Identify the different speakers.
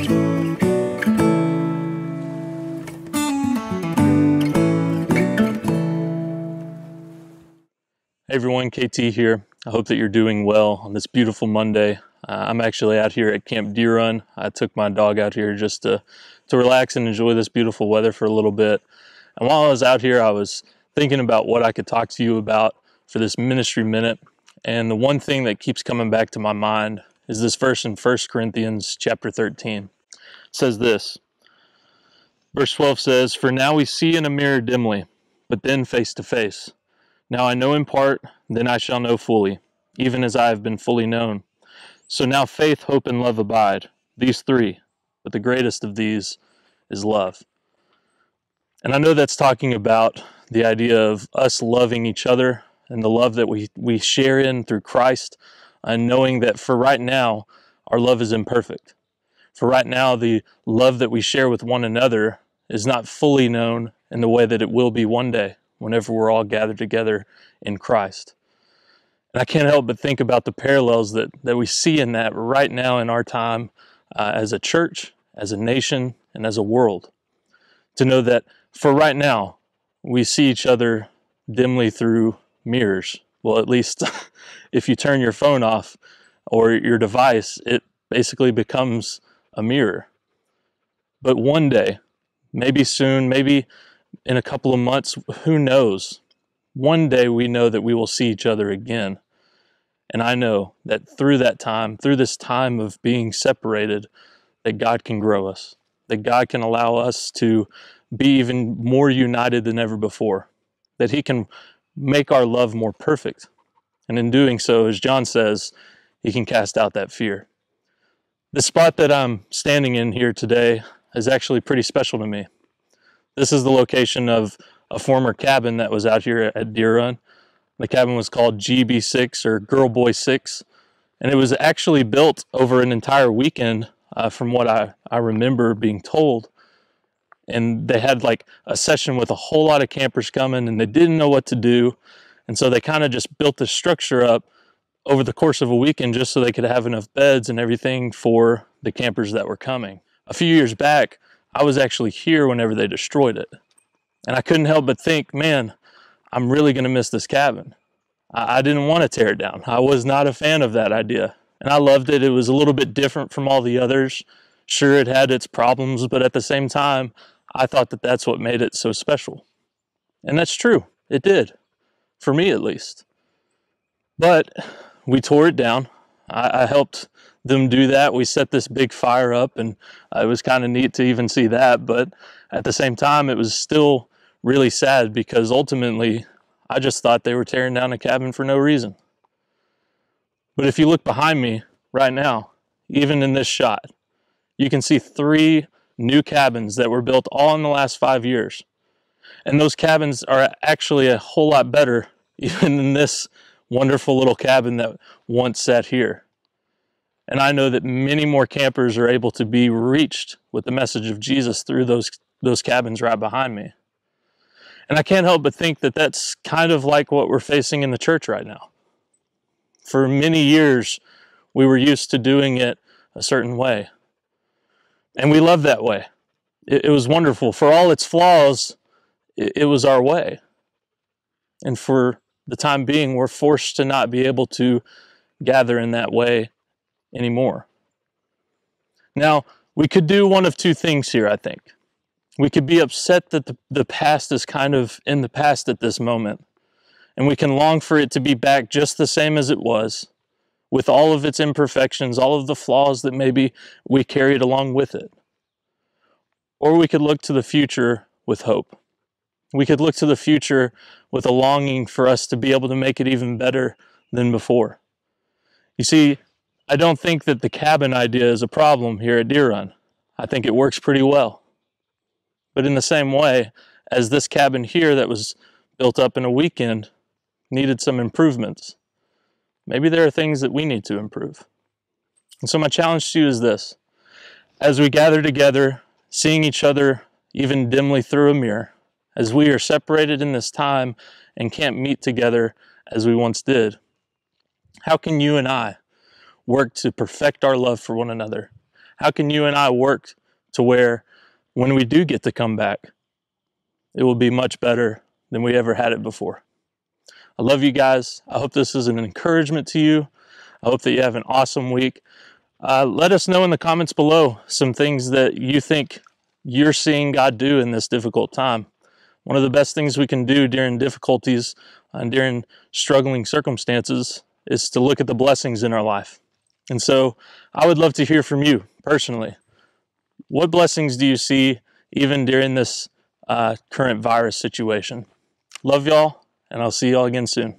Speaker 1: Hey everyone, KT here. I hope that you're doing well on this beautiful Monday. I'm actually out here at Camp Deer Run. I took my dog out here just to relax and enjoy this beautiful weather for a little bit. And while I was out here, I was thinking about what I could talk to you about for this ministry minute. And the one thing that keeps coming back to my mind is this verse in 1 Corinthians chapter 13. It says this. Verse 12 says, "For now we see in a mirror dimly, but then face to face. Now I know in part, then I shall know fully, even as I have been fully known. So now faith, hope, and love abide, these three, but the greatest of these is love." And I know that's talking about the idea of us loving each other and the love that we share in through Christ, and knowing that for right now, our love is imperfect. For right now, the love that we share with one another is not fully known in the way that it will be one day, whenever we're all gathered together in Christ. And I can't help but think about the parallels that we see in that right now in our time as a church, as a nation, and as a world. To know that for right now, we see each other dimly through mirrors. Well, at least if you turn your phone off or your device, it basically becomes a mirror. But one day, maybe soon, maybe in a couple of months, who knows? One day we know that we will see each other again. And I know that through that time, through this time of being separated, that God can grow us, that God can allow us to be even more united than ever before, that He can make our love more perfect. And in doing so, as John says, He can cast out that fear. The spot that I'm standing in here today is actually pretty special to me. This is the location of a former cabin that was out here at Deer Run. The cabin was called GB6 or Girl Boy 6, and it was actually built over an entire weekend from what I remember being told. And they had like a session with a whole lot of campers coming, and they didn't know what to do. And so they kind of just built this structure up over the course of a weekend just so they could have enough beds and everything for the campers that were coming. A few years back, I was actually here whenever they destroyed it. And I couldn't help but think, man, I'm really going to miss this cabin. I didn't want to tear it down. I was not a fan of that idea. And I loved it. It was a little bit different from all the others. Sure, it had its problems, but at the same time, I thought that that's what made it so special. And that's true. It did. For me, at least. But we tore it down. I helped them do that. We set this big fire up, and it was kind of neat to even see that. But at the same time, it was still really sad because ultimately, I just thought they were tearing down a cabin for no reason. But if you look behind me right now, even in this shot, you can see 3 new cabins that were built all in the last 5 years. And those cabins are actually a whole lot better even than this wonderful little cabin that once sat here. And I know that many more campers are able to be reached with the message of Jesus through those cabins right behind me. And I can't help but think that that's kind of like what we're facing in the church right now. For many years, we were used to doing it a certain way. And we loved that way. It was wonderful. For all its flaws, it was our way. And for the time being, we're forced to not be able to gather in that way anymore. Now, we could do one of two things here, I think. We could be upset that the past is kind of in the past at this moment, and we can long for it to be back just the same as it was, with all of its imperfections, all of the flaws that maybe we carried along with it. Or we could look to the future with hope. We could look to the future with a longing for us to be able to make it even better than before. You see, I don't think that the cabin idea is a problem here at Deer Run. I think it works pretty well. But in the same way as this cabin here that was built up in a weekend needed some improvements, maybe there are things that we need to improve. And so my challenge to you is this. As we gather together, seeing each other even dimly through a mirror, as we are separated in this time and can't meet together as we once did, how can you and I work to perfect our love for one another? How can you and I work to where when we do get to come back, it will be much better than we ever had it before? I love you guys. I hope this is an encouragement to you. I hope that you have an awesome week. Let us know in the comments below some things that you think you're seeing God do in this difficult time. One of the best things we can do during difficulties and during struggling circumstances is to look at the blessings in our life. And so I would love to hear from you personally. What blessings do you see even during this current virus situation? Love y'all, and I'll see y'all again soon.